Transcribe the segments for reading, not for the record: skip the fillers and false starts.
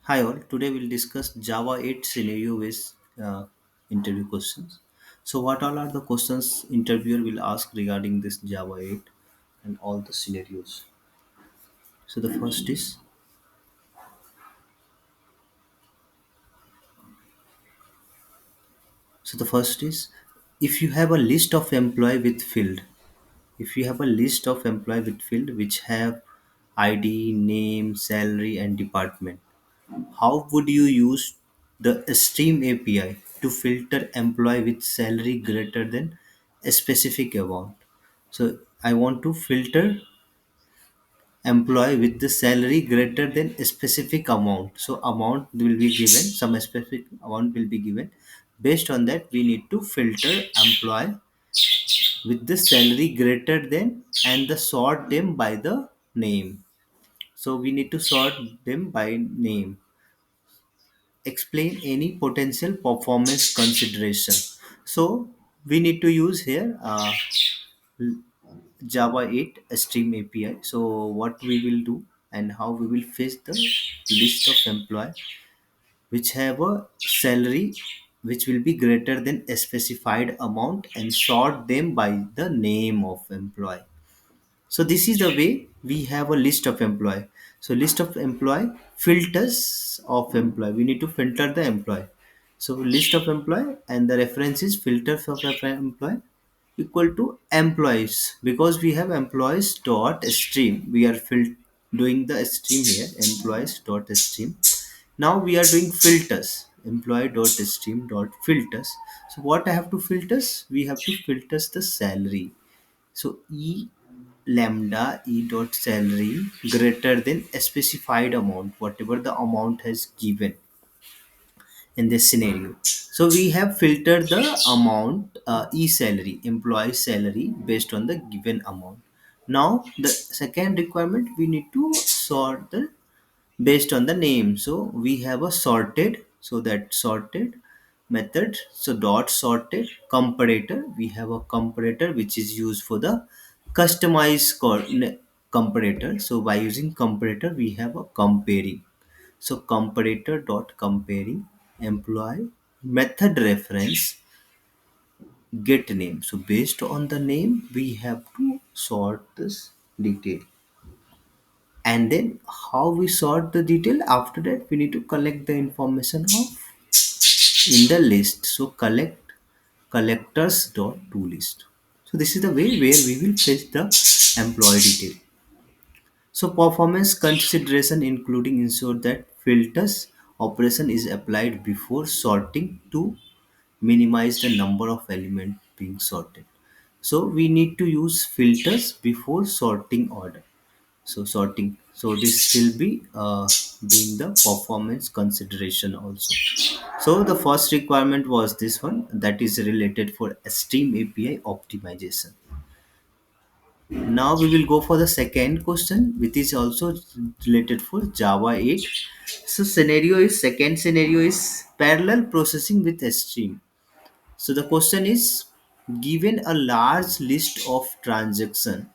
Hi all, today we'll discuss Java 8 scenario based interview questions. So what all are the questions interviewer will ask regarding this Java 8 and all the scenarios? So the first is if you have a list of employee with field, if you have a list of employee with field which have ID, name, salary and department, how would you use the Stream API to filter employee with salary greater than a specific amount? So I want to filter employee with the salary greater than a specific amount. So amount will be given, some specific amount will be given. Based on that, we need to filter employee with the salary greater than and the sort them by the name. So we need to sort them by name. Explain any potential performance consideration. So we need to use here Java 8 Stream API. So what we will do and how we will fetch the list of employee which have a salary which will be greater than a specified amount and sort them by the name of employee. So this is the way we have a list of employee. So list of employee, filters of employee. We need to filter the employee. So list of employee and the reference is filters of employee equal to employees, because we have employees dot stream. We are doing the stream here, employees dot stream. Now we are doing filters, employee dot stream dot filters. So what I have to filters? We have to filters the salary. So E lambda E dot salary greater than a specified amount, whatever the amount has given in this scenario. So we have filtered the amount E salary, employee salary based on the given amount. Now the second requirement, we need to sort the based on the name. So we have a sorted, so that sorted method. So dot sorted comparator, we have a comparator which is used for the customized comparator. So by using comparator we have a comparing. So comparator dot comparing employee method reference get name. So based on the name we have to sort this detail. And then how we sort the detail, after that we need to collect the information of in the list. So collect collectors dot to list. So this is the way where we will fetch the employee detail. So performance consideration including ensure that filters operation is applied before sorting to minimize the number of elements being sorted. So we need to use filters before sorting order. So sorting. So this will be doing the performance consideration also. So the first requirement was this one, that is related for Stream API optimization. Now we will go for the second question, which is also related for Java 8. So second scenario is parallel processing with Stream. So the question is, given a large list of transactions,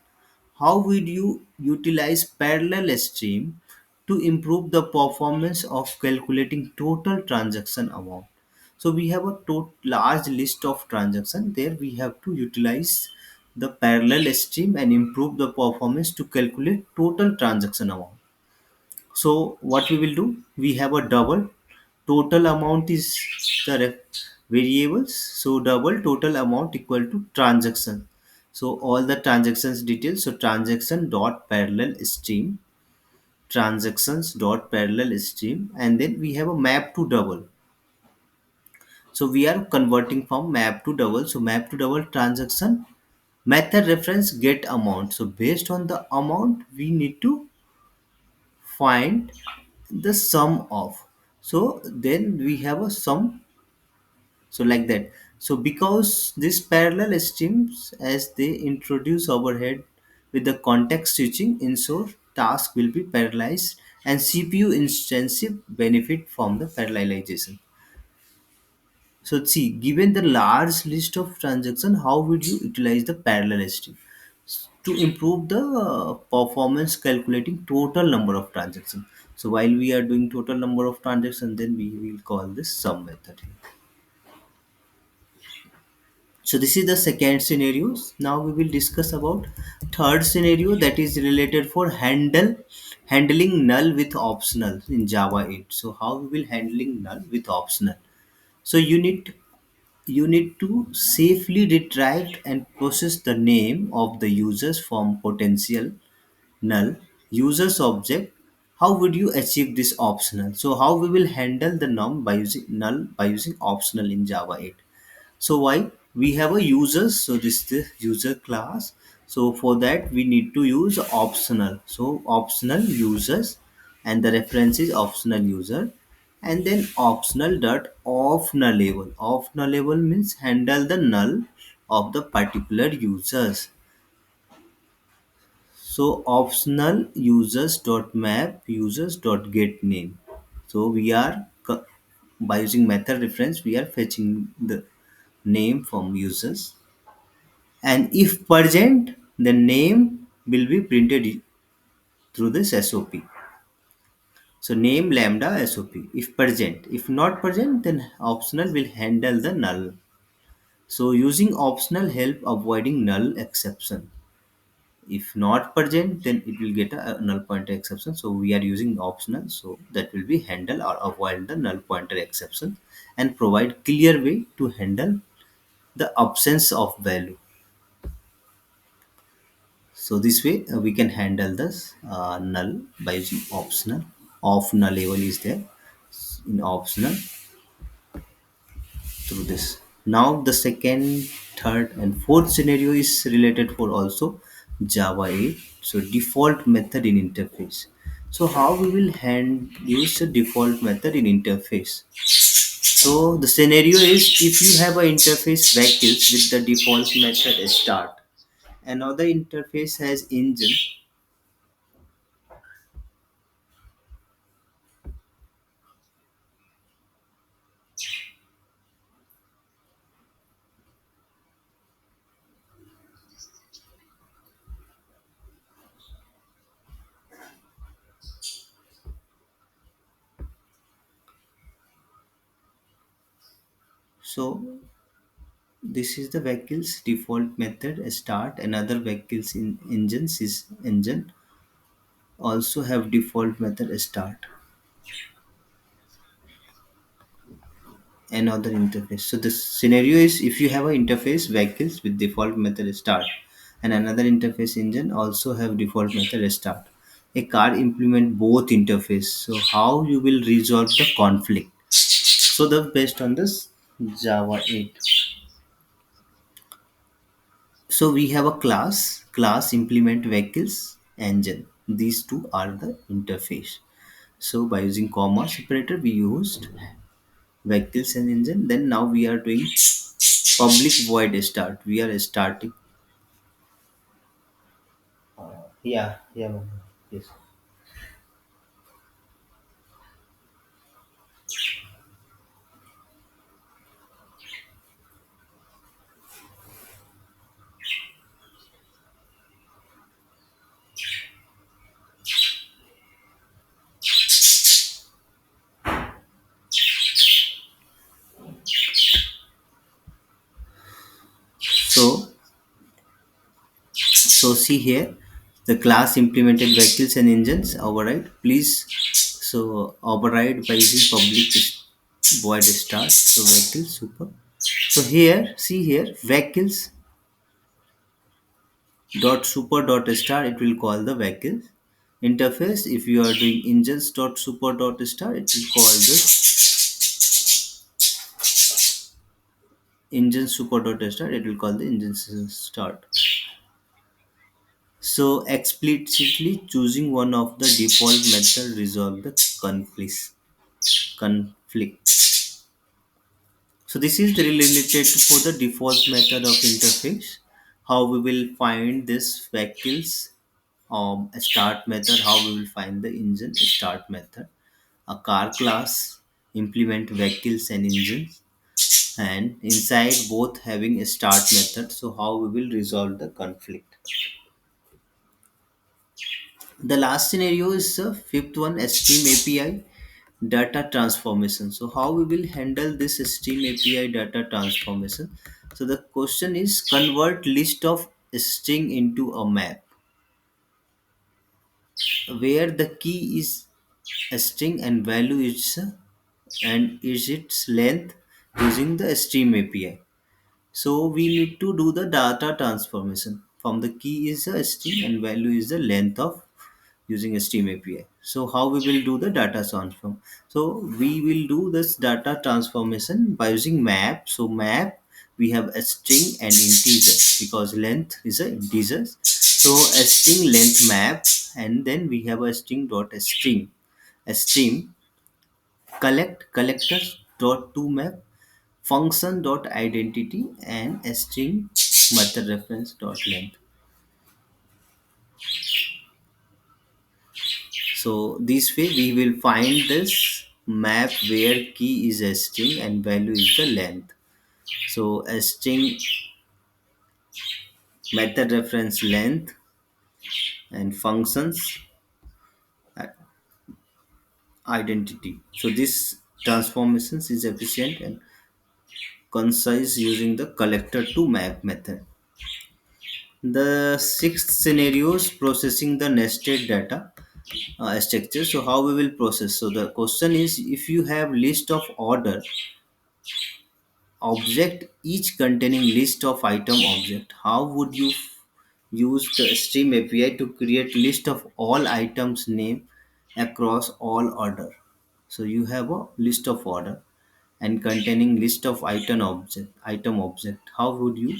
how would you utilize parallel stream to improve the performance of calculating total transaction amount? So we have a large list of transactions. There we have to utilize the parallel stream and improve the performance to calculate total transaction amount. So what we will do? We have a double. Total amount is the variables. So double total amount equal to transaction. So all the transactions details. So transaction dot parallel stream, transactions dot parallel stream, and then we have a map to double. So we are converting from map to double. So map to double transaction method reference get amount. So based on the amount we need to find the sum of. So then we have a sum. So like that. So because this parallel streams, as they introduce overhead with the context switching, ensure task will be parallelized and CPU intensive benefit from the parallelization. So given the large list of transactions, how would you utilize the parallel stream? to improve the performance calculating total number of transactions. So while we are doing total number of transactions, then we will call this sum method. So this is the second scenario. Now we will discuss about third scenario, that is related for handling null with optional in Java 8. So how we will handling null with optional. So you need to safely retrieve and process the name of the users from potential null users object. How would you achieve this optional? So how we will handle the num by using null by using optional in Java 8. So why we have a users, so this is the user class. So for that we need to use optional, so optional users, and the reference is optional user, and then optional dot off nullable. Off nullable means handle the null of the particular users. So optional users dot map users dot get name. So we are by using method reference we are fetching the name from users, and if present the name will be printed through this SOP. So name lambda SOP if present, if not present then optional will handle the null. So using optional help avoiding null exception. If not present then it will get a null pointer exception, so we are using optional, so that will be handle or avoid the null pointer exception and provide clear way to handle the absence of value. So this way we can handle this null by using optional. Off nullable is there in optional through this. Now the second, third, and fourth scenario is related for also Java 8. So default method in interface. So how we will use the default method in interface? So the scenario is if you have an interface vehicles with the default method start, another interface has engine. So this is the vehicle's default method start. Another vehicle's in engines is engine also have default method start. Another interface. So the scenario is if you have an interface vehicles with default method start and another interface engine also have default method start. A car implement both interface. So how you will resolve the conflict? So the based on this Java 8. So we have a class implement vehicles engine. These two are the interface. So by using comma separator, we used vehicles and engine. Then now we are doing public void start. We are starting. Yeah, yeah, yes. So see here, the class implemented vehicles and engines override. Please, so override by using public void start. So vehicles super. So here, see here, vehicles dot super dot star, it will call the vehicle interface. If you are doing engines dot super dot star, it will call the engine super dot star, it will call the engine start. So explicitly choosing one of the default method resolve the conflict. So this is the related for the default method of interface. How we will find this vehicles start method, how we will find the engine start method. A car class implement vehicles and engines, and inside both having a start method. So how we will resolve the conflict? The last scenario is the fifth one, stream API data transformation. So how we will handle this stream API data transformation? So the question is, convert list of string into a map where the key is a string and value is its length using the stream API. So we need to do the data transformation from the key is a string and value is the length of using a stream API. So how we will do the data transform? So we will do this data transformation by using map. So map, we have a string and integer because length is a integer. So a string length map, and then we have a string dot a string, a stream collectors dot to map, function dot identity, and a string method reference dot length. So this way we will find this map where key is a string and value is the length. So a string method reference length and functions identity. So this transformations is efficient and concise using the collector to map method. The sixth scenario is processing the nested data structure. So how we will process? So the question is, if you have list of order object each containing list of item object, how would you use the stream API to create list of all items name across all order? So you have a list of order and containing list of item object. How would you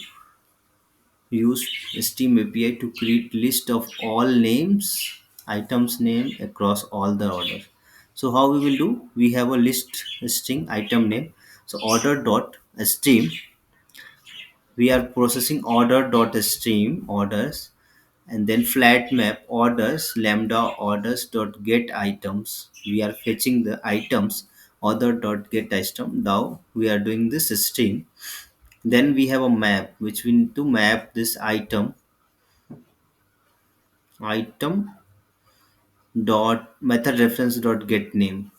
use stream API to create list of all names items name across all the orders? So how we will do? We have a list string item name. So order dot stream, we are processing order dot stream orders, and then flat map orders lambda orders dot get items, we are fetching the items order dot get item. Now we are doing this string. Then we have a map which we need to map this item dot method reference dot get name.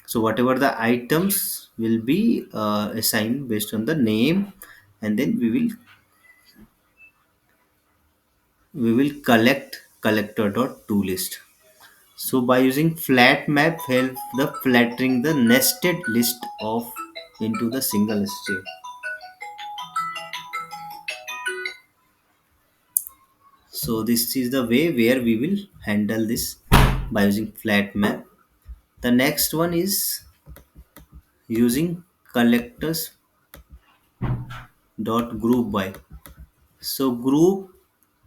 So whatever the items will be assigned based on the name, and then we will collect collector dot to list. So by using flat map help the flattering the nested list of into the single string. So this is the way where we will handle this by using flat map. The next one is using collectors dot group by. So group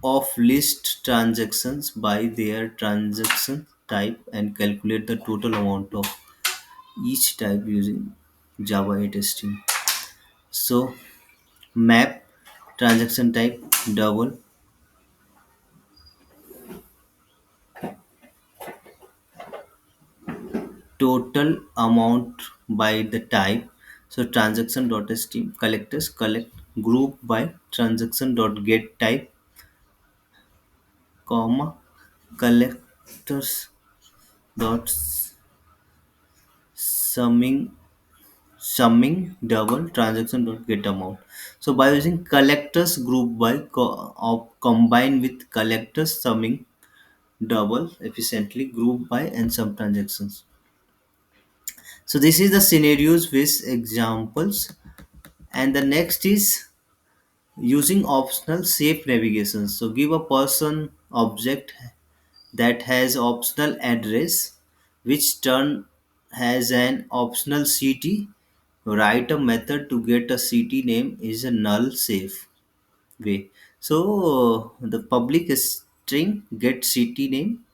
of list transactions by their transaction type and calculate the total amount of each type using Java 8 string. So map transaction type double, total amount by the type. So transaction dot stream collectors collect group by transaction dot get type, comma collectors dot summing double transaction dot get amount. So by using collectors group by combine with collectors summing double efficiently group by and some transactions. So this is the scenarios with examples, and the next is using optional safe navigation. So give a person object that has optional address which turn has an optional city. Write a method to get a city name is a null safe way. So the public string get city name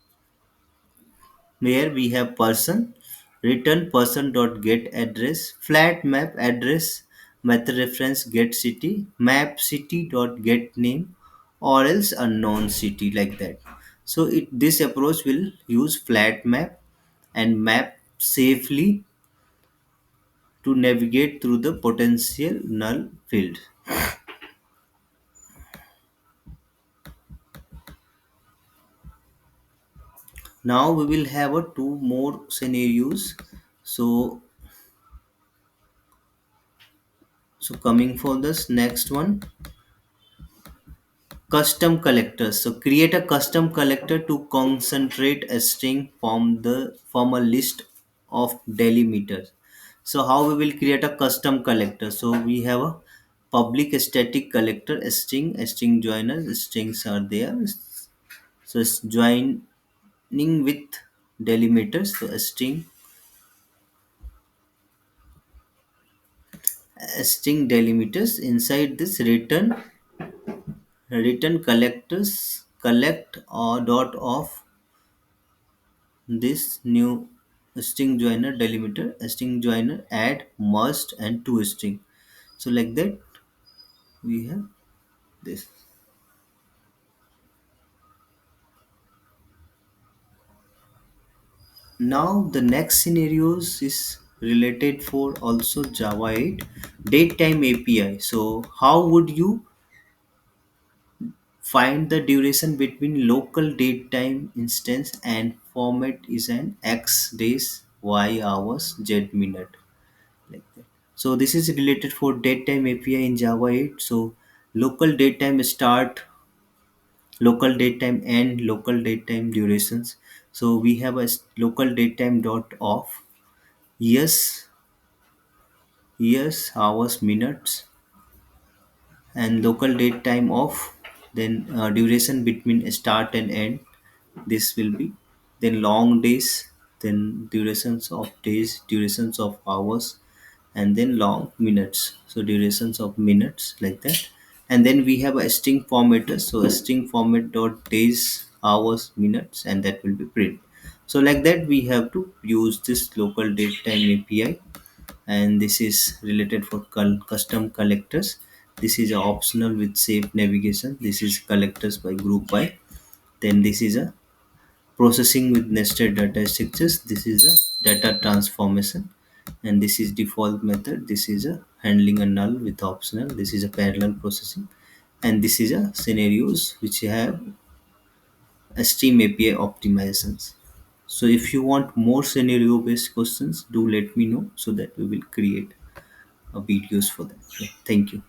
where we have person, return person dot get address, flat map address method reference get city, map city dot get name, or else unknown city, like that. So this approach will use flat map and map safely to navigate through the potential null field. Now we will have a two more scenarios. So coming for this next one, custom collectors. So create a custom collector to concentrate a string from a list of delimiters. So how we will create a custom collector? So we have a public static collector, a string joiner, strings are there. So it's joining with delimiters. So a string delimiters inside this return collectors collect or dot of this new string joiner delimiter, a string joiner add must and to string. So like that we have this. Now the next scenarios is related for also Java 8 datetime API. So how would you find the duration between local datetime instance and format is an X days, Y hours, Z minute, like that. So this is related for datetime API in Java 8. So local datetime start, local datetime end, local datetime durations. So we have local datetime dot off, yes, yes, hours, minutes, and local date time of, then duration between start and end, this will be, then long days, then durations of days, durations of hours, and then long minutes, so durations of minutes, like that. And then we have a string formatter, so a string format dot days, hours, minutes, and that will be print. So like that we have to use this local date time API, and this is related for custom collectors. This is a optional with safe navigation. This is collectors by group by. Then this is a processing with nested data structures. This is a data transformation, and this is default method. This is a handling a null with optional. This is a parallel processing, and this is a scenarios which have a stream API optimizations. So if you want more scenario based questions, do let me know so that we will create videos for that. Yeah, thank you.